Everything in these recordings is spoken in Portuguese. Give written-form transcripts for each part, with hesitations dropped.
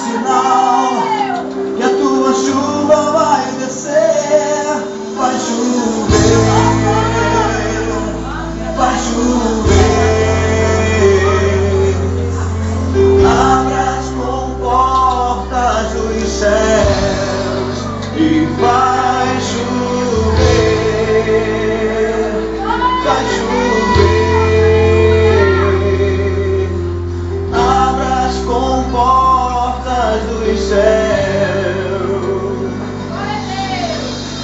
sinal que a tua chuva vai descer. Vai chover, vai chover. Abra as comportas dos céus e vai chover, vai chover. Abra as comportas dos céus.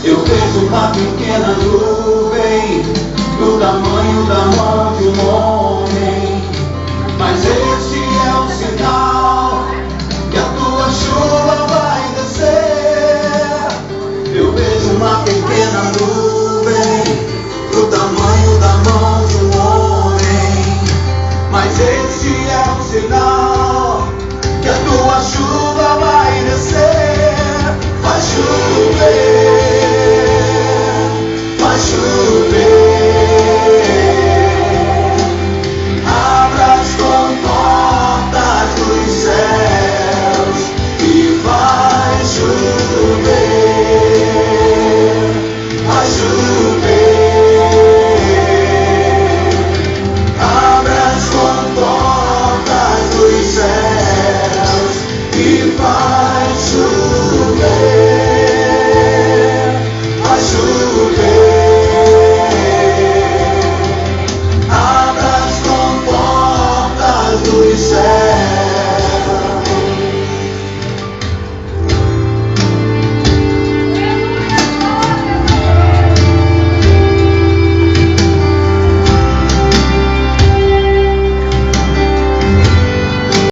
Eu vejo uma pequena nuvem do tamanho da mão de um homem, mas este é o sinal que a tua chuva vai descer. Eu vejo uma pequena nuvem do tamanho da mão de um homem, mas este é o sinal que a tua chuva